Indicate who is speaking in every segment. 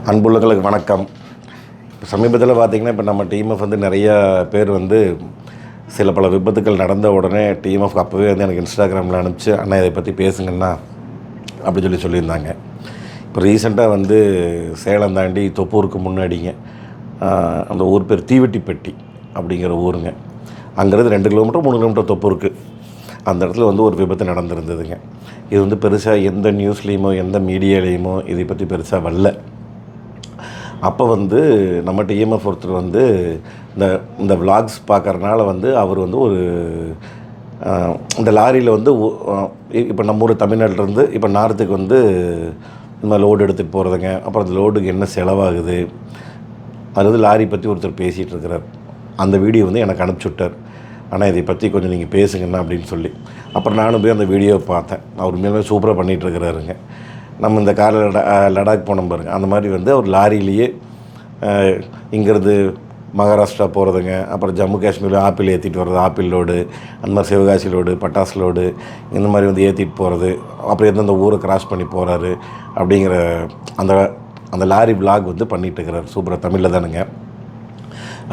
Speaker 1: அன்புள்ளங்களுக்கு வணக்கம். இப்போ சமீபத்தில் பார்த்திங்கன்னா, இப்போ நம்ம டிஎம்எஃப் வந்து நிறையா பேர் வந்து சில பல விபத்துக்கள் நடந்த உடனே டிஎம்எஃப் அப்போவே வந்து எனக்கு இன்ஸ்டாகிராமில் அனுப்பிச்சு, அண்ணா இதை பற்றி பேசுங்கண்ணா அப்படி சொல்லியிருந்தாங்க. இப்போ ரீசெண்டாக வந்து சேலம் தாண்டி தொப்பூருக்கு முன்னாடிங்க, அந்த ஊர் பேர் தீவெட்டிப்பட்டி அப்படிங்கிற ஊருங்க. அங்கேருந்து 2 கிலோமீட்டர் 3 கிலோமீட்டர் தொப்பூருக்கு அந்த இடத்துல வந்து ஒரு விபத்து நடந்திருந்ததுங்க. இது வந்து பெருசாக எந்த நியூஸ்லேயுமோ எந்த மீடியாலேயுமோ இதை பற்றி பெருசாக வரல. அப்போ வந்து நம்ம டிஎம்எஃப் ஒருத்தர் வந்து இந்த விலாக்ஸ் பார்க்குறனால வந்து அவர் வந்து ஒரு இந்த லாரியில் வந்து இப்போ நம்ம ஊர் தமிழ்நாட்டிலேருந்து இப்போ நார்த்துக்கு வந்து இந்த மாதிரி லோடு எடுத்துகிட்டு போகிறதுங்க. அப்புறம் அந்த லோடுக்கு என்ன செலவாகுது, அது வந்து லாரி பற்றி ஒருத்தர் பேசிகிட்டு இருக்கிறார். அந்த வீடியோ வந்து எனக்கு அனுப்பிச்சுட்டார். ஆனால் இதை பற்றி கொஞ்சம் நீங்கள் பேசுங்கண்ணா அப்படின்னு சொல்லி. அப்புறம் நானும் போய் அந்த வீடியோவை பார்த்தேன். அவர் மேலே சூப்பராக பண்ணிகிட்ருக்கிறாருங்க. நம்ம இந்த காரில் லடாக் போனோம் பாருங்க, அந்த மாதிரி வந்து அவர் லாரியிலேயே இங்கேருந்து மகாராஷ்டிரா போகிறதுங்க, அப்புறம் ஜம்மு காஷ்மீரில் ஆப்பிள் ஏற்றிட்டு வர்றது, ஆப்பிள் லோடு, அந்த மாதிரி சிவகாசி லோடு, பட்டாசு லோடு, இந்த மாதிரி வந்து ஏற்றிட்டு போகிறது, அப்புறம் எந்தெந்த ஊரை கிராஸ் பண்ணி போகிறாரு அப்படிங்கிற அந்த லாரி விலாக் வந்து பண்ணிகிட்டு இருக்கிறார். சூப்பராக தமிழில் தானுங்க,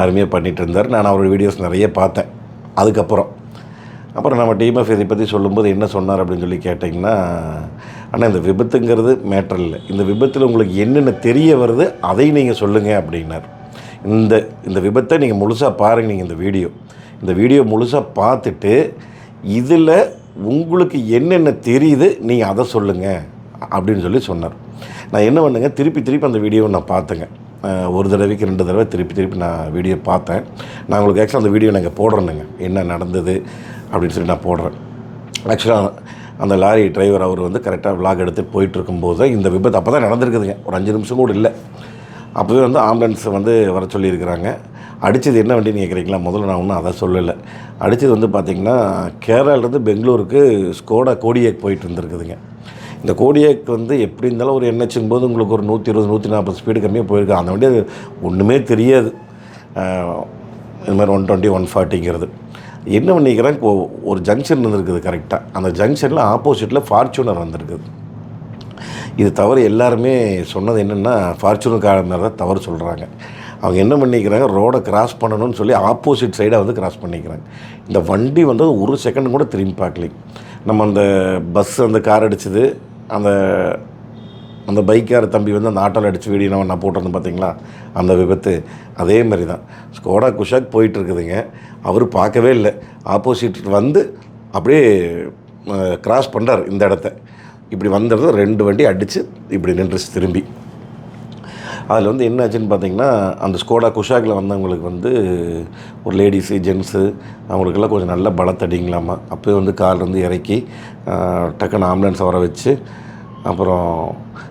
Speaker 1: அருமையாக பண்ணிகிட்டு இருந்தார். நான் அவரோட வீடியோஸ் நிறைய பார்த்தேன். அப்புறம் நம்ம டிஎம்எஃப் இதை பற்றி சொல்லும்போது என்ன சொன்னார் அப்படின்னு சொல்லி கேட்டிங்கன்னா, ஆனால் இந்த விபத்துங்கிறது மேட்டர் இல்லை, இந்த விபத்தில் உங்களுக்கு என்னென்ன தெரிய வருது அதை நீங்கள் சொல்லுங்கள் அப்படின்னார். இந்த விபத்தை நீங்கள் முழுசாக பாருங்கள். நீங்கள் இந்த வீடியோ முழுசாக பார்த்துட்டு இதில் உங்களுக்கு என்னென்ன தெரியுது நீங்கள் அதை சொல்லுங்கள் அப்படின்னு சொல்லி சொன்னார். நான் என்ன பண்ணுங்க, திருப்பி அந்த வீடியோவை நான் பார்த்தேங்க. ஒரு தடவைக்கு 2 தடவை திருப்பி நான் வீடியோ பார்த்தேன். நான் உங்களுக்கு ஆக்சுவலாக அந்த வீடியோ நாங்கள் போடுறேனுங்க, என்ன நடந்தது அப்படின்னு சொல்லி நான் போடுறேன். ஆக்சுவலாக அந்த லாரி டிரைவர் அவர் வந்து கரெக்டாக விலாக் எடுத்துகிட்டு போயிட்டுருக்கும்போது இந்த விபத்து அப்போ தான் நடந்திருக்குதுங்க. ஒரு 5 நிமிஷம் கூட இல்லை. அப்போவே வந்து ஆம்புலன்ஸ் வந்து வர சொல்லியிருக்கிறாங்க. அடித்தது என்ன வண்டின்னு கேட்குறீங்களா? முதல்ல நான் ஒன்றும் அதை சொல்லலை. அடித்தது வந்து பார்த்திங்கன்னா, கேரளாவிலேருந்து பெங்களூருக்கு ஸ்கோடா கோடியேக் போயிட்டு இருந்திருக்குதுங்க. இந்த கோடியேக் வந்து எப்படி இருந்தாலும் ஒரு என்ஹெச்சும் போது உங்களுக்கு ஒரு 120 140 ஸ்பீடு கம்மியாக போயிருக்கு. அந்த வண்டி ஒன்றுமே தெரியாது. இது மாதிரி 120 140ங்கிறது என்ன பண்ணிக்கிறேன், ஒரு ஜங்ஷன் இருந்திருக்குது கரெக்டாக. அந்த ஜங்ஷனில் ஆப்போசிட்டில் ஃபார்ச்சூனர் வந்திருக்குது. இது தவறு எல்லாருமே சொன்னது என்னென்னா, ஃபார்ச்சூனர் கார் மேலே தான் தவறு சொல்கிறாங்க. அவங்க என்ன பண்ணிக்கிறாங்க, ரோடை கிராஸ் பண்ணணும்னு சொல்லி ஆப்போசிட் சைடாக வந்து கிராஸ் பண்ணிக்கிறாங்க. இந்த வண்டி வந்து ஒரு செகண்ட் கூட திரும்பி பார்க்கலிங்க. நம்ம அந்த பஸ் அந்த கார் அடிச்சது, அந்த பைக்கார தம்பி வந்து அந்த ஆட்டோவில் அடித்து வீடியோ நான் போட்டிருந்தேன் பார்த்தீங்களா, அந்த விபத்து அதே மாதிரி தான். Skoda Kushaq போயிட்டுருக்குதுங்க. அவர் பார்க்கவே இல்லை, ஆப்போசிட் வந்து அப்படியே கிராஸ் பண்ணுறார் இந்த இடத்த. இப்படி வந்துடுறது 2 வண்டி அடித்து இப்படி நின்றுச்சு திரும்பி. அதில் வந்து என்ன ஆச்சுன்னு பார்த்தீங்கன்னா, அந்த ஸ்கோடா குஷாக்கில் வந்தவங்களுக்கு வந்து ஒரு லேடிஸு ஜென்ஸு அவங்களுக்கெல்லாம் கொஞ்சம் நல்ல பலத்தடிங்களாமா. அப்போயே வந்து கார்லேருந்து இறக்கி டக்குன்னு ஆம்புலன்ஸை வர வச்சு, அப்புறம்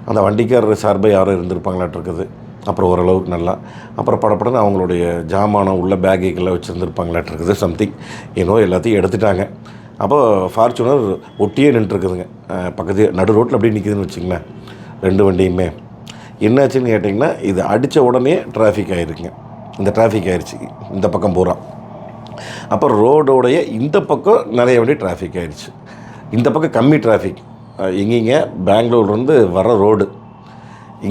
Speaker 1: அந்த வண்டிக்காரர் சார்பாக யாரும் இருந்திருப்பாங்களாட்டிருக்குது. அப்புறம் ஓரளவுக்கு நல்லா அப்புறம் படப்படன்னு அவங்களுடைய ஜாமானம் உள்ள பேக்குக்கெல்லாம் வச்சுருந்துருப்பாங்களாட்டிருக்குது. சம்திங் ஏனோ எல்லாத்தையும் எடுத்துட்டாங்க. அப்போ ஃபார்ச்சூனர் ஒட்டியே நின்றுருக்குதுங்க. பக்கத்து நடு ரோட்டில் அப்படியே நிற்கிதுன்னு வச்சுங்களேன் 2 வண்டியுமே. என்னாச்சுன்னு கேட்டிங்கன்னா, இது அடித்த உடனே டிராஃபிக் ஆகிருக்குங்க. இந்த டிராஃபிக் ஆகிடுச்சு இந்த பக்கம் பூரா. அப்புறம் ரோடோடைய இந்த பக்கம் நிறைய வண்டி டிராஃபிக் ஆகிடுச்சு. இந்த பக்கம் கம்மி டிராஃபிக். எங்கேங்க, பெங்களூர்லேருந்து வர ரோடு,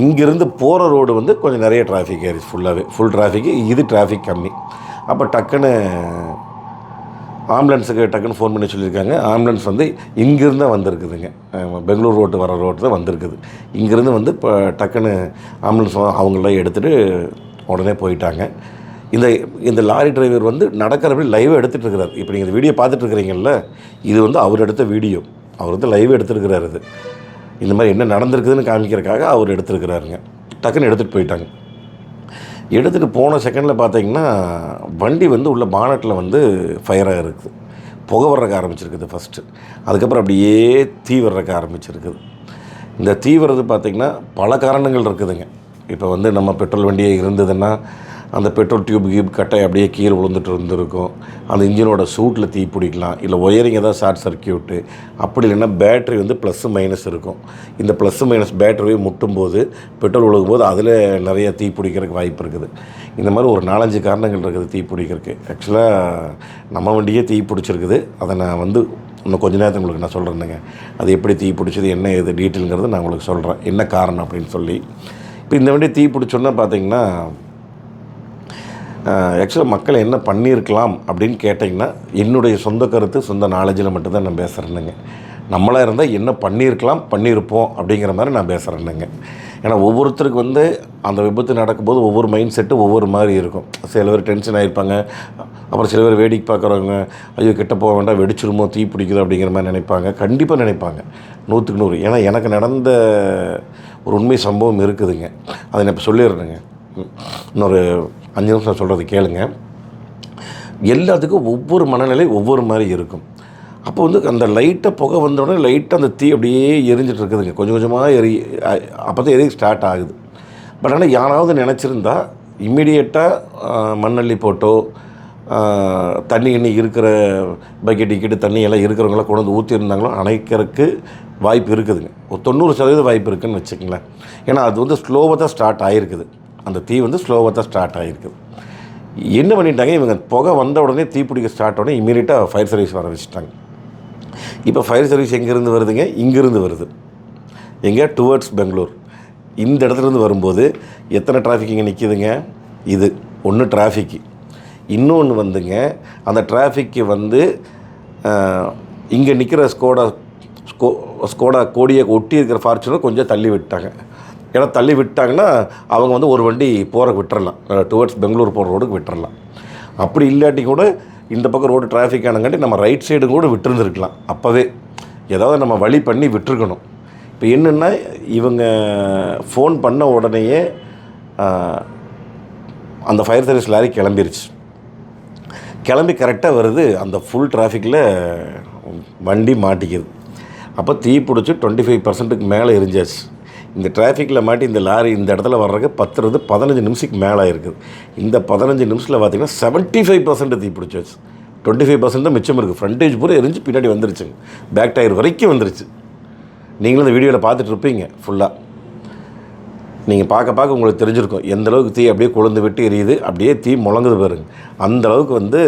Speaker 1: இங்கேருந்து போகிற ரோடு வந்து கொஞ்சம் நிறைய டிராஃபிக் ஆகிடுச்சு. Full traffic. இது டிராஃபிக் கம்மி. அப்போ டக்குன்னு ஆம்புலன்ஸுக்கு டக்குன்னு ஃபோன் பண்ணி சொல்லியிருக்காங்க. ஆம்புலன்ஸ் வந்து இங்கேருந்து தான் வந்திருக்குதுங்க. பெங்களூர் ரோட்டு வர ரோட்டு தான் வந்திருக்குது. இங்கேருந்து வந்து இப்போ டக்குன்னு ஆம்புலன்ஸ் அவங்களாம் எடுத்துகிட்டு உடனே போயிட்டாங்க. இந்த லாரி டிரைவர் வந்து நடக்கிறபடி லைவாக எடுத்துகிட்டு இருக்கிறார். இப்போ நீங்கள் இந்த வீடியோ பார்த்துட்ருக்குறீங்கல்ல, இது வந்து அவர் எடுத்த வீடியோ. அவர் வந்து லைவ் எடுத்துருக்கிறார். இது இந்த மாதிரி என்ன நடந்திருக்குதுன்னு காமிக்கிறதுக்காக அவர் எடுத்துருக்கிறாருங்க. டக்குன்னு எடுத்துகிட்டு போயிட்டாங்க. எடுத்துகிட்டு போன செகண்டில் பார்த்தீங்கன்னா, வண்டி வந்து உள்ள பானட்டில் வந்து ஃபயராக இருக்குது. புகை வர்றக்க ஆரம்பிச்சிருக்குது ஃபஸ்ட்டு. அதுக்கப்புறம் அப்படியே தீ வர்றக்க ஆரம்பிச்சிருக்குது. இந்த தீ வர்றது பார்த்திங்கன்னா பல காரணங்கள் இருக்குதுங்க. இப்போ வந்து நம்ம பெட்ரோல் வண்டியே இருந்ததுன்னா அந்த பெட்ரோல் டியூப் கட்டாய் அப்படியே கீழே விழுந்துட்டு இருந்திருக்கும். அந்த இன்ஜினோட சூட்டில் தீ பிடிக்கலாம். இல்லை ஒயரிங் ஏதாவது ஷார்ட் சர்க்கியூட்டு, அப்படி இல்லைன்னா பேட்ரி வந்து ப்ளஸ்ஸு மைனஸ் இருக்கும். இந்த ப்ளஸ்ஸு மைனஸ் பேட்டரியை முட்டும்போது பெட்ரோல் விழுகும்போது அதில் நிறைய தீ பிடிக்கிறதுக்கு வாய்ப்பு இருக்குது. இந்த மாதிரி ஒரு 4-5 காரணங்கள் இருக்குது தீ பிடிக்கிறதுக்கு. ஆக்சுவலாக நம்ம வண்டியே தீ பிடிச்சிருக்குது. அதை நான் வந்து இன்னும் கொஞ்ச நேரத்துக்கு உங்களுக்கு நான் சொல்கிறேன்னுங்க. அது எப்படி தீ பிடிச்சது, என்ன இது டீட்டெயிலுங்கிறது நான் உங்களுக்கு சொல்கிறேன், என்ன காரணம் அப்படின்னு சொல்லி. இப்போ இந்த வண்டி தீ பிடிச்சோன்னா பார்த்தீங்கன்னா ஆக்சுவலாக மக்கள் என்ன பண்ணியிருக்கலாம் அப்படின்னு கேட்டிங்கன்னா என்னுடைய சொந்த கருத்து சொந்த நாலேஜில் மட்டும்தான் நான் பேசுகிறேனுங்க. நம்மளாக இருந்தால் என்ன பண்ணியிருக்கலாம் பண்ணியிருப்போம் அப்படிங்கிற மாதிரி நான் பேசுகிறேனுங்க. ஏன்னா ஒவ்வொருத்தருக்கு வந்து அந்த விபத்து நடக்கும்போது ஒவ்வொரு மைண்ட் செட்டு ஒவ்வொரு மாதிரி இருக்கும். சில பேர் டென்ஷன் ஆகிருப்பாங்க, அப்புறம் சில பேர் வேடிக்கை பார்க்குறவங்க ஐயோ கிட்ட போக வேண்டாம் வெடிச்சிருமோ தீ பிடிக்குதோ அப்படிங்கிற மாதிரி நினைப்பாங்க. கண்டிப்பாக நினைப்பாங்க 100க்கு 100. ஏன்னா எனக்கு நடந்த ஒரு உண்மை சம்பவம் இருக்குதுங்க, அதை நான் இப்போ சொல்லிடுறேங்க. இன்னொரு 5 நிமிஷம் சொல்கிறது கேளுங்க. எல்லாத்துக்கும் ஒவ்வொரு மனநிலை ஒவ்வொரு மாதிரி இருக்கும். அப்போ வந்து அந்த லைட்டாக புகை வந்தோடனே லைட்டாக அந்த தீ அப்படியே எரிஞ்சிட்டு இருக்குதுங்க, கொஞ்சம் கொஞ்சமாக அப்போ தான் எரிய ஸ்டார்ட் ஆகுது. பட் ஆனால் யாராவது நினச்சிருந்தா இம்மிடியேட்டாக மண்ணள்ளி போட்டோ தண்ணி இருக்கிற பக்கெட் டிக்கெட்டு தண்ணி எல்லாம் இருக்கிறவங்களாம் கொண்டு வந்து ஊற்றிருந்தாங்களோ அணைக்கிறதுக்கு வாய்ப்பு இருக்குதுங்க. ஒரு 90% வாய்ப்பு இருக்குதுன்னு வச்சுக்கங்களேன். ஏன்னா அது வந்து ஸ்லோவாக தான் ஸ்டார்ட் ஆகிருக்குது, அந்த தீ வந்து ஸ்லோவாக தான் ஸ்டார்ட் ஆகிருக்குது. என்ன பண்ணிட்டாங்க இவங்க, புகை வந்த உடனே தீ பிடிக்க ஸ்டார்ட் உடனே இமீடியட்டாக ஃபயர் சர்வீஸ் வர வச்சுட்டாங்க. இப்போ ஃபயர் சர்வீஸ் எங்கேருந்து வருதுங்க, இங்கேருந்து வருது. எங்கே, டுவர்ட்ஸ் பெங்களூர். இந்த இடத்துலேருந்து வரும்போது எத்தனை டிராஃபிக் இங்கே நிற்கிதுங்க, இது ஒன்று டிராஃபிக்கு. இன்னொன்று வந்துங்க அந்த டிராஃபிக்கு வந்து இங்கே நிற்கிற ஸ்கோடா கோடியை ஒட்டி இருக்கிற ஃபார்ச்சுனர் கொஞ்சம் தள்ளி விட்டாங்க. ஏன்னா தள்ளி விட்டாங்கன்னா அவங்க வந்து ஒரு வண்டி போகிறக்கு விட்டுறலாம், டுவர்ட்ஸ் பெங்களூர் போகிற ரோடுக்கு விட்டுறலாம். அப்படி இல்லாட்டி கூட இந்த பக்கம் ரோடு டிராஃபிக் ஆனங்காட்டி நம்ம ரைட் சைடு கூட விட்டுருந்துருக்கலாம். அப்போவே ஏதாவது நம்ம வழி பண்ணி விட்டுருக்கணும். இப்போ என்னென்னா இவங்க ஃபோன் பண்ண உடனேயே அந்த ஃபயர் சர்வீஸ் லாரி கிளம்பி கரெக்டாக வருது. அந்த ஃபுல் டிராஃபிக்கில் வண்டி மாட்டிக்குது. அப்போ தீ பிடிச்சி 25%க்கு மேலே எரிஞ்சாச்சு. இந்த டிராஃபிக்கில் மாட்டி இந்த லாரி இந்த இடத்துல வர்றதுக்கு 10-15 நிமிஷத்துக்கு மேலே இருக்குது. இந்த 15 நிமிஷத்தில் பார்த்திங்கன்னா 75% தீ பிடிச்சாச்சு. 25% தான் மிச்சம் இருக்குது. ஃப்ரண்டேஜ் பூரா எரிஞ்சு பின்னாடி வந்துருச்சுங்க, பேக் டயர் வரைக்கும் வந்துருச்சு. நீங்களும் இந்த வீடியோவில் பார்த்துட்டு இருப்பீங்க ஃபுல்லாக. நீங்கள் பார்க்க உங்களுக்கு தெரிஞ்சிருக்கும் எந்த அளவுக்கு தீ அப்படியே கொழுந்து விட்டு எரியுது, அப்படியே தீ முழங்குது பாருங்க. அந்த அளவுக்கு வந்து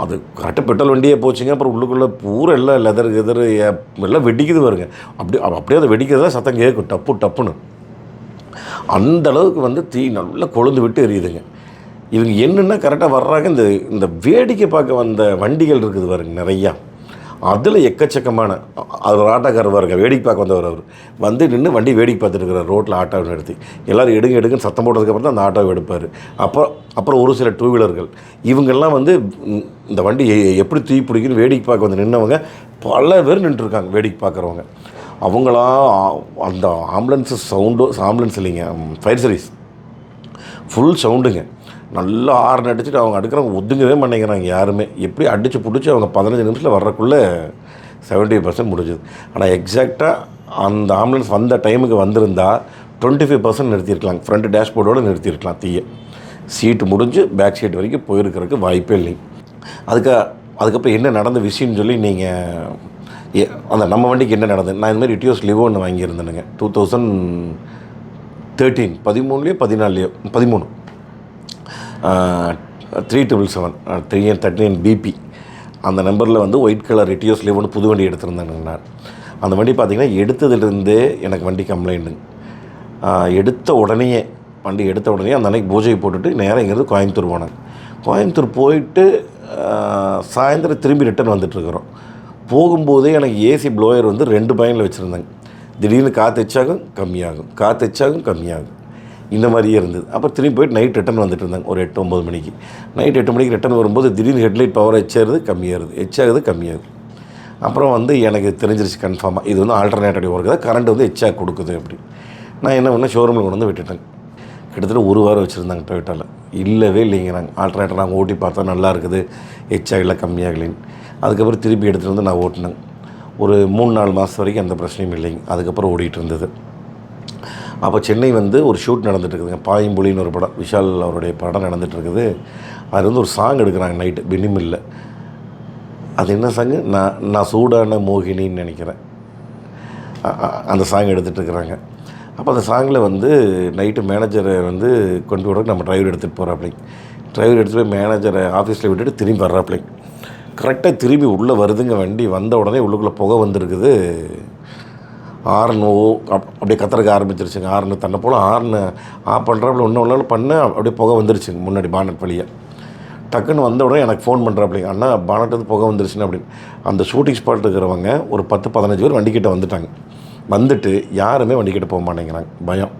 Speaker 1: அது கரெக்டாக பெட்ரோல் வண்டியே போச்சுங்க. அப்புறம் உள்ளுக்குள்ளே பூரா எல்லாம் லெதர் எல்லாம் வெடிக்குது பாருங்க. அப்படியே அதை வெடிக்கிறதா சத்தம் கேட்கும், டப்புன்னு. அந்த அளவுக்கு வந்து தீ நல்லா கொழுந்து விட்டு எரியுதுங்க. இவங்க என்னென்னா கரெக்டாக வர்றாங்க. இந்த வேடிக்கை பார்க்க வந்த வண்டிகள் இருக்குது பாருங்க நிறையா, அதில் எக்கச்சக்கமான அவர் ஆட்டோக்காரர் பாருங்க, வேடிக்கை பார்க்க வந்தவர். அவர் வந்து நின்று வண்டி வேடிக்கை பார்த்துட்டு இருக்கிறார் ரோட்டில் ஆட்டோவை எடுத்து. எல்லோரும் எடுங்கன்னு சத்தம் போட்டதுக்கப்புறம் தான் அந்த ஆட்டோவை எடுப்பார். அப்புறம் ஒரு சில 2 வீலர்கள் இவங்கெல்லாம் வந்து இந்த வண்டி எப்படி தீ பிடிக்குன்னு வேடிக்கை பார்க்க வந்து நின்றவங்க பல பேர் நின்றுருக்காங்க. வேடிக்கை பார்க்குறவங்க அவங்களாம் அந்த ஆம்புலன்ஸ் இல்லைங்க, ஃபயர் சர்வீஸ் ஃபுல் சவுண்டுங்க. நல்லா ஹார்ன் அடிச்சுட்டு அவங்க அடுக்கிறவங்க ஒதுங்கவே மாட்டேங்கிறாங்க யாருமே. எப்படி அடித்து பிடிச்சி அவங்க 15 நிமிஷத்தில் வர்றக்குள்ளே 70% முடிஞ்சுது. ஆனால் எக்ஸாக்டாக அந்த ஆம்புலன்ஸ் வந்த டைமுக்கு வந்திருந்தால் 25% நிறுத்தியிருக்கலாம், ஃப்ரண்ட் டேஷ்போர்டோடு நிறுத்தியிருக்கலாம். தீயை சீட்டு முடிஞ்சு பேக் சீட் வரைக்கும் போயிருக்கிறதுக்கு வாய்ப்பே இல்லைங்க. அதுக்கப்புறம் என்ன நடந்த விஷயம்னு சொல்லி நீங்கள் அந்த நம்ம வண்டிக்கு என்ன நடந்தது, நான் இந்தமாதிரி இட்டியோஸ் லிவோ ஒன்று வாங்கியிருந்தேனுங்க 2013 13 3777 339 BP அந்த நம்பரில் வந்து ஒயிட் கலர் இட்டியோஸ் லிவோன்னு புது வண்டி எடுத்திருந்தேனுங்க நான். அந்த வண்டி பார்த்திங்கன்னா எடுத்ததுலேருந்தே எனக்கு வண்டி கம்ப்ளைண்ட்டுங்க. வண்டி எடுத்த உடனே அந்த அன்னைக்கு பூஜை போட்டுட்டு நேராக இங்கேருந்து கோயம்புத்தூர் போனேன். கோயம்புத்தூர் போயிட்டு சாயந்தரம் திரும்பி ரிட்டன் வந்துட்டுருக்குறோம். போகும்போதே எனக்கு ஏசி ப்ளோயர் வந்து 2 பாயிண்டில் வச்சுருந்தாங்க. திடீர்னு காற்று எச்சாகும் கம்மியாகும் இந்த மாதிரியே இருந்தது. அப்புறம் திரும்பி போய்ட்டு நைட் ரிட்டன் வந்துட்டு இருந்தாங்க ஒரு 8-9 மணிக்கு. நைட் 8 மணிக்கு ரிட்டன் வரும்போது திடீர்னு ஹெட்லைட் பவர் எச்சாகுது கம்மியாகுது. அப்புறம் வந்து எனக்கு தெரிஞ்சிருச்சு கன்ஃபார்மாக இது வந்து ஆல்டர்னேட்டிவ் ஒர்க்கு தான், கரண்ட் வந்து எச்சாக கொடுக்குது. அப்படி நான் என்ன பண்ணேன், ஷோரூமில் கொண்டு வந்து விட்டுட்டேன். கிட்டத்தட்ட 1 வாரம் வச்சுருந்தாங்க டொயோட்டாவில். இல்லவே இல்லைங்க, ஆல்டர்னேட்டர் நாங்கள் ஓட்டி பார்த்தா நல்லா இருக்குது, எச்சாகல கம்மியாகலைன்னு. அதுக்கப்புறம் திருப்பி எடுத்துகிட்டு வந்து நான் ஓட்டினேன். ஒரு 3-4 மாதம் வரைக்கும் எந்த பிரச்சனையும் இல்லைங்க. அதுக்கப்புறம் ஓடிட்டு இருந்தது. அப்போ சென்னை வந்து ஒரு ஷூட் நடந்துகிட்ருக்குதுங்க, பாயம்புலின்னு ஒரு படம், விஷால் அவருடைய படம் நடந்துகிட்ருக்குது. அது வந்து ஒரு சாங் எடுக்கிறாங்க நைட்டு பெனிமில்ல. அது என்ன சாங்கு, நான் சூடான மோகினின்னு நினைக்கிறேன். அந்த சாங் எடுத்துகிட்ருக்குறாங்க. அப்போ அந்த சாங்கில் வந்து நைட்டு மேனேஜரை வந்து கொண்டு விட நம்ம டிரைவர் எடுத்துகிட்டு போகிறாப்பிள்ளைங்க. டிரைவர் எடுத்துகிட்டு போய் மேனேஜரை ஆஃபீஸில் விட்டுட்டு திரும்பி வர்றாப்பிள்ளைங்க. கரெக்டாக திரும்பி உள்ளே வருதுங்க வண்டி. வந்த உடனே உள்ளுக்குள்ளே புகை வந்துருக்குது. ஹார்னோ அப்படியே கத்துறக்க ஆரம்பிச்சிருச்சுங்க. ஹார்னு தன்னை போல் ஹார்னு ஆஃப் பண்ணுறாப்புல ஒன்று பண்ண அப்படியே புகை வந்துருச்சுங்க முன்னாடி பானட் வழியாக. டக்குன்னு வந்த உடனே எனக்கு ஃபோன் பண்ணுறாப்பிங்க, அண்ணா பானட் வந்து புகை வந்துருச்சுன்னு அப்படின்னு. அந்த ஷூட்டிங் ஸ்பாட் இருக்கிறவங்க ஒரு 10-15 பேர் வண்டிக்கிட்ட வந்துட்டாங்க. வந்துட்டு யாருமே வண்டிக்கிட்ட போக மாட்டேங்கிறாங்க, பயம்.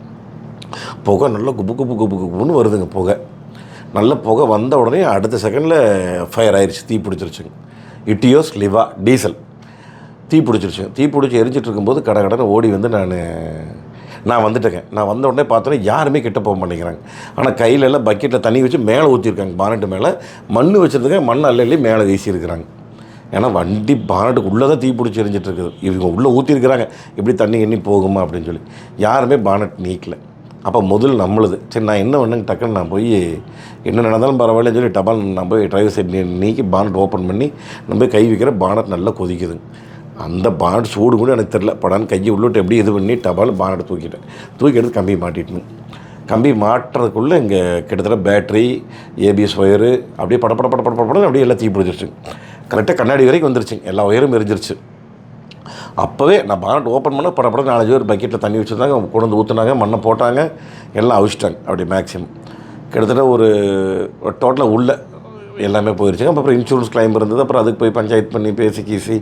Speaker 1: புகை நல்லா குப்பு குப்பு குப்பு குப்புன்னு வருதுங்க புகை. நல்ல புகை வந்த உடனே அடுத்த செகண்டில் ஃபயர் ஆயிடுச்சு, தீ பிடிச்சிருச்சுங்க. இட்டியோஸ் லிவா டீசல் தீ பிடிச்சிருச்சுங்க. தீ பிடிச்சி எரிஞ்சிட்டு இருக்கும்போது கடை ஓடி வந்து நான் வந்துட்டேங்க. நான் வந்த உடனே பார்த்தோன்னே யாருமே கிட்ட போக மாட்டேங்கிறாங்க. ஆனால் கையிலெல்லாம் பக்கெட்டில் தண்ணி வச்சு மேலே ஊற்றிருக்காங்க, பானட்டு மேலே மண் வச்சுருந்துங்க, மண் அள்ளி மேலே வீசியிருக்கிறாங்க. ஏன்னா வண்டி பானட்டுக்கு உள்ளே தான் தீ பிடிச்சி எரிஞ்சிட்டு இருக்குது. இவங்க உள்ளே ஊற்றிருக்கிறாங்க, எப்படி தண்ணி எண்ணி போகுமா அப்படின்னு சொல்லி யாருமே பானட் நீக்கலை. அப்போ முதல் நம்மளுது. சரி, நான் என்ன பண்ணுங்க, டக்குன்னு நான் போய் என்ன நடந்தாலும் பரவாயில்லன்னு சொல்லி டபால் நான் போய் டிரைவர் சைட் நீக்கி பானட் ஓப்பன் பண்ணி நம்ம போய் கை வைக்கிற பானட் நல்லா கொதிக்குது. அந்த பானட் சூடு கூட எனக்கு தெரில, படான்னு கையை உள்ளிட்டு எப்படி இது பண்ணி டபால் பானட்டை தூக்கி எடுத்து கம்பி மாட்டிட்டேன். கம்பி மாட்டுறதுக்குள்ளே இங்கே கிட்டத்தட்ட பேட்ரி, ஏபிஎஸ் ஒயரு அப்படியே படப்பட அப்படியே எல்லாம் தீ பிடிச்சிருச்சு. கரெக்டாக கண்ணாடி வரைக்கும் வந்துருச்சுங்க, எல்லா ஒயரும் எரிஞ்சிருச்சு. அப்போவே நான் பானட் ஓப்பன் பண்ண படப்பட 4 பேர் பக்கெட்டில் தண்ணி வச்சுருந்தாங்க, கொண்டு வந்து ஊற்றுனாங்க, மண்ணை போட்டாங்க, எல்லாம் அவிச்சிட்டாங்க. அப்படி மேக்ஸிமம் கிட்டத்தட்ட ஒரு டோட்டலாக உள்ள எல்லாமே போயிடுச்சுங்க. அப்புறம் இன்சூரன்ஸ் கிளைம் இருந்தது. அப்புறம் அதுக்கு போய் பஞ்சாயத்து பண்ணி பேசி கீசி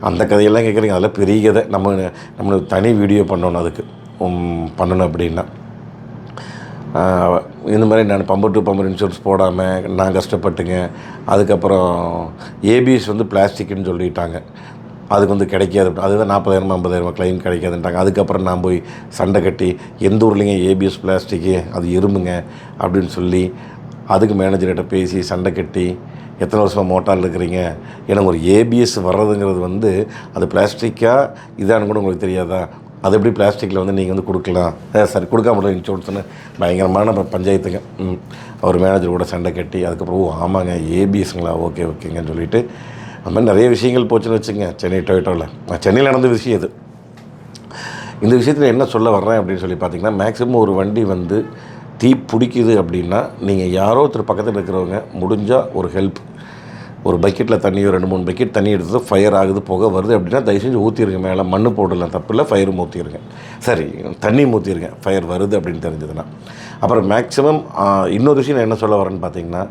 Speaker 1: அந்த கதையெல்லாம் கேட்குறீங்க. அதெல்லாம் பெரிய கதை. நம்மளுக்கு தனி வீடியோ பண்ணணும் அப்படின்னா. இந்த மாதிரி நான் பம்பர் டு பம்பர் இன்சூரன்ஸ் போடாமல் நான் கஷ்டப்பட்டுங்க. அதுக்கப்புறம் ஏபிஎஸ் வந்து பிளாஸ்டிக்னு சொல்லிட்டாங்க, அதுக்கு வந்து கிடைக்காது. அதுதான் 40,000-50,000 கிளைம் கிடைக்காதுன்ட்டாங்க. அதுக்கப்புறம் நான் போய் சண்டை கட்டி எந்த ஊர்லேங்க ஏபிஎஸ் பிளாஸ்டிக்கு அது இரும்புங்க அப்படின்னு சொல்லி அதுக்கு மேனேஜர்கிட்ட பேசி சண்டை கட்டி எத்தனை வருஷமாக மோட்டாரில் இருக்கிறீங்க, எனக்கு ஒரு ஏபிஎஸ் வர்றதுங்கிறது வந்து அது பிளாஸ்டிக்காக இதானு கூட உங்களுக்கு தெரியாதா, அது எப்படி பிளாஸ்டிக்கில் வந்து நீங்கள் வந்து கொடுக்கலாம், சரி கொடுக்காம முடியும் இன்சூரன்ஸ்னு பயங்கரமான பஞ்சாயத்துங்க. அவர் மேனேஜர் கூட சண்டை கட்டி அதுக்கப்புறம் ஆமாங்க ஏபிஎஸ்ங்களா, ஓகேங்கன்னு சொல்லிவிட்டு அந்த மாதிரி நிறைய விஷயங்கள் போச்சுன்னு வச்சுங்க. சென்னை டொயோட்டோவில் சென்னையில் நடந்த விஷயம் இது. இந்த விஷயத்தில் என்ன சொல்ல வர்றேன் அப்படின்னு சொல்லி பார்த்தீங்கன்னா, மேக்ஸிமம் ஒரு வண்டி வந்து தீ பிடிக்குது அப்படின்னா நீங்கள் யாரோ ஒருத்தர் பக்கத்தில் இருக்கிறவங்க முடிஞ்சால் ஒரு ஹெல்ப், ஒரு பக்கெட்டில் தண்ணி 2-3 பக்கெட் தண்ணி எடுத்து ஃபயர் ஆகுது புகை வருது அப்படின்னா தயவு செஞ்சு ஊற்றிடுங்க. மேலே மண் போடலாம், தப்பு இல்லை, ஃபயரும் ஊற்றிடுங்க, சரி தண்ணி ஊற்றிடுங்க ஃபயர் வருது அப்படின்னு தெரிஞ்சதுன்னா. அப்புறம் மேக்ஸிமம் இன்னொரு விஷயம் நான் என்ன சொல்ல வரேன்னு பார்த்தீங்கன்னா,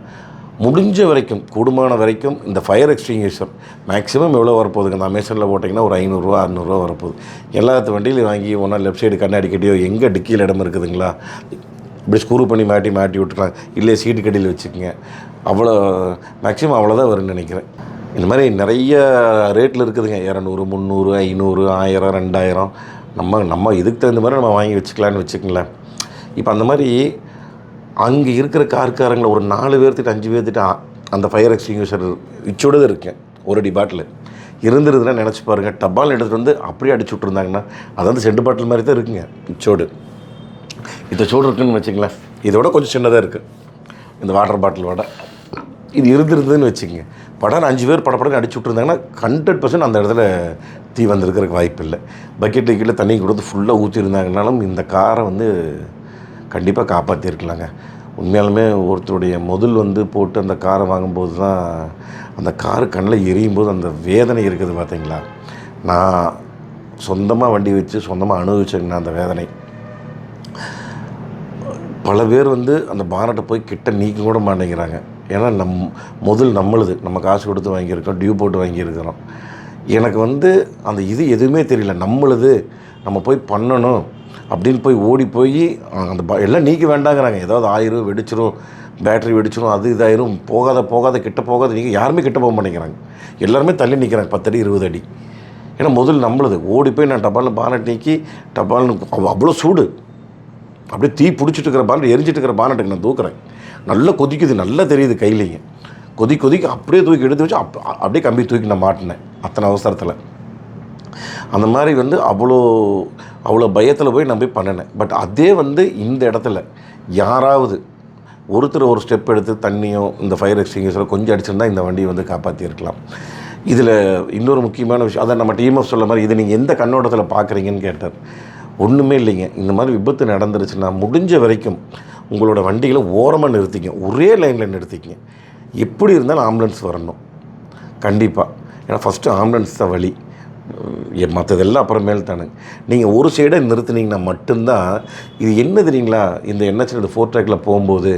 Speaker 1: முடிஞ்ச வரைக்கும் கூடுமான வரைக்கும் இந்த ஃபயர் எக்ஸ்டிங்யூஷர் மேக்ஸிமம் எவ்வளோ வரப்போகுதுங்க, இந்த அமேசானில் போட்டிங்கன்னா ஒரு 500-600 வரப்போகுது. எல்லாத்து வண்டியிலையும் வாங்கி ஒன்றா லெஃப்ட் சைடு கண்ணாடி கட்டியோ எங்கே டிக்கியில் இடம் இருக்குதுங்களா இப்படி ஸ்க்ரூ பண்ணி மாட்டி விட்டுக்கலாம், இல்லை சீட்டு கட்டியில் வச்சுக்கோங்க. அவ்வளோ மேக்ஸிமம் அவ்வளோதான் வரும்னு நினைக்கிறேன். இந்த மாதிரி நிறைய ரேட்டில் இருக்குதுங்க, 200, 300, 500, 1000, 2000. நம்ம இதுக்கு தகுந்த மாதிரி நம்ம வாங்கி வச்சுக்கலான்னு வச்சுக்கங்களேன். இப்போ அந்த மாதிரி அங்கே இருக்கிற கார்காரங்களை ஒரு 4 பேர்த்திட்ட 5 பேர்த்திட்ட அந்த ஃபயர் எக்ஸ்டிங்யூஷர் இச்சோடு இருக்கேன் ஒரு அடி பாட்டில் இருந்துருதுன்னா நினச்சி பாருங்கள். டப்பால் எடுத்துகிட்டு வந்து அப்படியே அடிச்சு விட்ருந்தாங்கன்னா அது வந்து செண்டு பாட்டில் மாதிரி தான் இருக்குங்க. இச்சோடு சோடு இருக்குதுன்னு வச்சுங்களேன். இதோட கொஞ்சம் சின்னதாக இருக்குது இந்த வாட்டர் பாட்டிலோட. இது இருந்துருதுன்னு வச்சுக்கோங்க, படம் 5 பேர் படப்படன்னு அடிச்சு விட்ருந்தாங்கன்னா 100% அந்த இடத்துல தீ வந்திருக்கிறதுக்கு வாய்ப்பு இல்லை. பக்கெட்டில் கீழே தண்ணி கொடுத்து ஃபுல்லாக ஊற்றிருந்தாங்கனாலும் இந்த காரை வந்து கண்டிப்பாக காப்பாற்றிருக்கலாங்க. உண்மையாலுமே ஒருத்தருடைய முதல் வந்து போட்டு அந்த காரை வாங்கும்போது தான் அந்த காரு கண்ணில் எரியும் போது அந்த வேதனை இருக்குது பார்த்தீங்களா. நான் சொந்தமாக வண்டி வச்சு சொந்தமாக அனுபவிச்சேங்கண்ணா அந்த வேதனை. பல பேர் வந்து அந்த பானட்டை போய் கிட்ட நீக்க கூட மாட்டேங்கிறாங்க. ஏன்னா முதல் நம்மளுது, நம்ம காசு கொடுத்து வாங்கியிருக்கோம், டியூ போட்டு வாங்கியிருக்கிறோம். எனக்கு வந்து அந்த இது எதுவுமே தெரியல, நம்மளுது நம்ம போய் பண்ணணும் அப்படின்னு போய் ஓடி போய் அந்த எல்லாம் நீக்க வேண்டாங்கிறாங்க. ஏதாவது ஆயிரும், வெடிச்சிரும், பேட்ரி வெடிச்சிரும், அது இதாயிரும், போகாத கிட்ட போகாத நீங்கள் யாருமே கிட்ட போக மாட்டேங்கிறாங்க. எல்லாருமே தள்ளி நிற்கிறாங்க 10 அடி 20 அடி. ஏன்னா முதல் நம்மளுது ஓடி போய் நான் டபால்னு பானட் நீக்கி டபால்னு அவ்வளோ சூடு அப்படியே தீ பிடிச்சிட்டு இருக்கிற பானட் எரிஞ்சிட்டு இருக்கிற பானட்டுக்கு நான் தூக்குறேன். நல்லா கொதிக்குது, நல்லா தெரியுது கையிலைங்க. கொதிக்க அப்படியே தூக்கி எடுத்து வச்சு அப்படியே கம்பி தூக்கி நான் மாட்டினேன் அத்தனை அவசரத்தில். அந்த மாதிரி வந்து அவ்வளோ பயத்தில் போய் நான் போய் பண்ணினேன். பட் அதே வந்து இந்த இடத்துல யாராவது ஒருத்தர் ஒரு ஸ்டெப் எடுத்து தண்ணியோ இந்த ஃபயர் எக்ஸ்டிங்யூஷரோ கொஞ்சம் அடிச்சிருந்தால் இந்த வண்டியை வந்து காப்பாற்றியிருக்கலாம். இதில் இன்னொரு முக்கியமான விஷயம், அதை நம்ம டீம் சொல்ல மாதிரி, இதை நீங்கள் எந்த கண்ணோட்டத்தில் பார்க்குறீங்கன்னு கேட்டார். ஒன்றுமே இல்லைங்க. இந்த மாதிரி விபத்து நடந்துருச்சுன்னா முடிஞ்ச வரைக்கும் உங்களோட வண்டிகளை ஓரமாக நிறுத்திக்க, ஒரே லைனில் நிறுத்திக்கங்க. எப்படி இருந்தாலும் ஆம்புலன்ஸ் வரணும் கண்டிப்பாக. ஏன்னா ஃபஸ்ட்டு ஆம்புலன்ஸ் தான் வழி. மற்றதெல்லாம் அப்புறமேல் தானுங்க. நீங்கள் ஒரு சைடை நிறுத்துனீங்கன்னா மட்டும்தான் இது என்ன தெரியுங்களா, இந்த என்ஹெச் 4 ட்ராக்கில் போகும்போது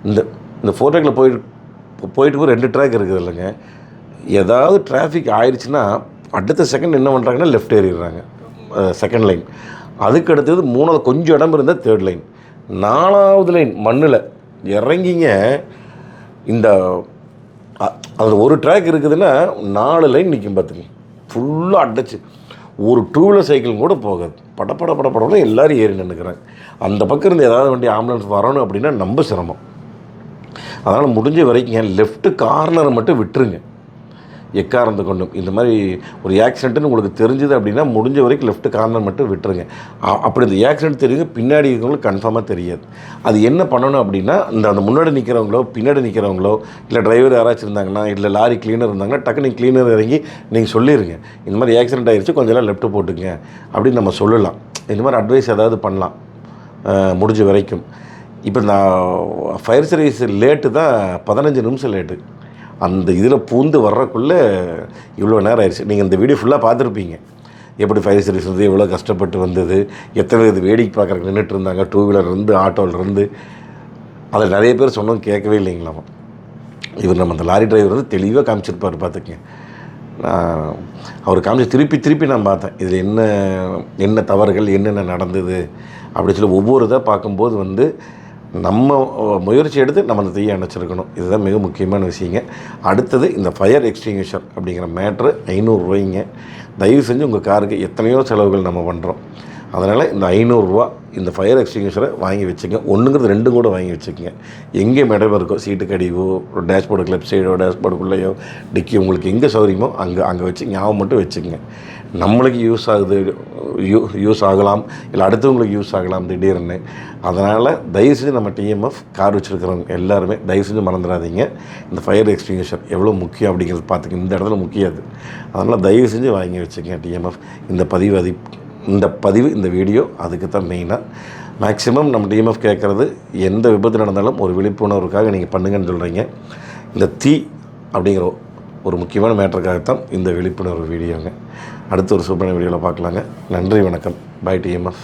Speaker 1: இந்த இந்த 4 ட்ராக்கில் போயிட்டு 2 ட்ராக் இருக்குது இல்லைங்க. ஏதாவது டிராஃபிக் ஆயிடுச்சுன்னா அடுத்த செகண்ட் என்ன பண்ணுறாங்கன்னா லெஃப்ட் ஏறிடுறாங்க, செகண்ட் லைன். அதுக்கு அடுத்தது 3வது கொஞ்சம் இடம் இருந்தால் 3rd லைன், 4வது லைன் மண்ணில் இறங்கிங்க. இந்த அதில் ஒரு ட்ராக் இருக்குதுன்னா 4 லைன் நிற்கும் பார்த்துங்க, ஃபுல்லாக அடைச்சி. ஒரு 2 வீலர் சைக்கிள் கூட போகாது. படப்பட எல்லோரும் ஏறி நின்றுக்கிறாங்க. அந்த பக்கம் இருந்து ஏதாவது வண்டி ஆம்புலன்ஸ் வரணும் அப்படின்னா ரொம்ப சிரமம். அதனால் முடிஞ்ச வரைக்கும் லெஃப்ட்டு கார்னரை மட்டும் விட்டுருங்க. எக்காரணத்தை கொண்டும் இந்த மாதிரி ஒரு ஆக்சிடென்ட்டுன்னு உங்களுக்கு தெரிஞ்சுது அப்படின்னா முடிஞ்ச வரைக்கும் லெஃப்ட் கார்னர் மட்டும் விட்டுருங்க. அப்படி இந்த ஆக்சிடென்ட் தெரியுங்க பின்னாடி இருக்கிறவங்களுக்கு கன்ஃபார்மாக தெரியாது. அது என்ன பண்ணணும் அப்படின்னா அந்த முன்னாடி நிற்கிறவங்களோ பின்னாடி நிற்கிறவங்களோ இல்லை டிரைவர் யாராச்சும் இருந்தாங்கன்னா இல்லை லாரி கிளீனர் இருந்தாங்கன்னா டக்குனு நீங்கள் கிளீனர் இறங்கி நீங்கள் சொல்லிடுங்க, இந்த மாதிரி ஆக்சிடென்ட் ஆகிடுச்சு கொஞ்சம் எல்லாம் லெஃப்ட்டு போட்டுங்க அப்படின்னு நம்ம சொல்லலாம். இந்த மாதிரி அட்வைஸ் ஏதாவது பண்ணலாம் முடிஞ்ச வரைக்கும். இப்போ நான் ஃபயர் சர்வீஸ் லேட்டு தான் 15 நிமிஷம் லேட்டு. அந்த இதில் பூந்து வர்றக்குள்ளே இவ்வளோ நேரம் ஆயிடுச்சு. நீங்கள் இந்த வீடியோ ஃபுல்லாக பார்த்துருப்பீங்க, எப்படி ஃபயர் சர்வீஸ் வந்து எவ்வளோ கஷ்டப்பட்டு வந்தது, எத்தனை இது வேடிக்கை பார்க்குறக்கு நின்றுட்டு இருந்தாங்க, 2 வீலர்லேருந்து ஆட்டோவிலேருந்து. அதில் நிறைய பேர் சொன்னோம் கேட்கவே இல்லைங்களாமா. இவர் நம்ம அந்த லாரி டிரைவர் வந்து தெளிவாக காமிச்சிருப்பார் பார்த்துக்கங்க. அவர் காமிச்சு திருப்பி நான் பார்த்தேன் இதில் என்ன தவறுகள் என்னென்ன நடந்தது அப்படி சொல்லி ஒவ்வொரு இதாக பார்க்கும்போது வந்து நம்ம முயற்சி எடுத்து நம்ம அந்த தீயை அணைச்சிருக்கணும். இதுதான் மிக முக்கியமான விஷயங்க. அடுத்தது இந்த ஃபயர் எக்ஸ்டிங்விஷர் அப்படிங்கிற மேட்ரு 500 ரூபாய்ங்க. தயவு செஞ்சு உங்கள் காருக்கு எத்தனையோ செலவுகள் நம்ம பண்ணுறோம். அதனால் இந்த 500 ரூபா இந்த ஃபயர் எக்ஸ்டிங்விஷரை வாங்கி வச்சுங்க. 1ங்கிறது 2 கூட வாங்கி வச்சுக்கோங்க. எங்கே இடம் இருக்கோ சீட்டுக்கு அடிவோ ஒரு டேஷ்போர்டு லெஃப்ட் சைடோ டேஷ்போர்டுக்குள்ளேயோ டிக்கி உங்களுக்கு எங்கே சௌகரியமோ அங்கே வச்சு ஞாபகம் மட்டும் வச்சுக்கோங்க. நம்மளுக்கு யூஸ் ஆகலாம், இல்லை அடுத்தவங்களுக்கு யூஸ் ஆகலாம் திடீர்னு. அதனால் தயவு செஞ்சு நம்ம டிஎம்எஃப் கார் வச்சுருக்கிறவங்க எல்லாருமே தயவு செஞ்சு மறந்துடாதீங்க. இந்த ஃபயர் எக்ஸ்டிங்விஷர் எவ்வளோ முக்கியம் அப்படிங்கிறது பார்த்துக்க இந்த இடத்துல முக்கியம். அதனால் தயவு செஞ்சு வாங்கி வச்சுக்கங்க டிஎம்எஃப். இந்த வீடியோ அதுக்கு தான் மெயினாக. மேக்ஸிமம் நம்ம டிஎம்எஃப் கேட்குறது எந்த விபத்து நடந்தாலும் ஒரு விழிப்புணர்வுக்காக நீங்கள் பண்ணுங்கன்னு சொல்கிறீங்க. இந்த தீ அப்படிங்கிற ஒரு முக்கியமான மேட்டருக்காகத்தான் இந்த விழிப்புணர்வு வீடியோங்க. அடுத்த ஒரு சூப்பரான வீடியோவில் பார்க்கலாங்க. நன்றி, வணக்கம். Bye TMF.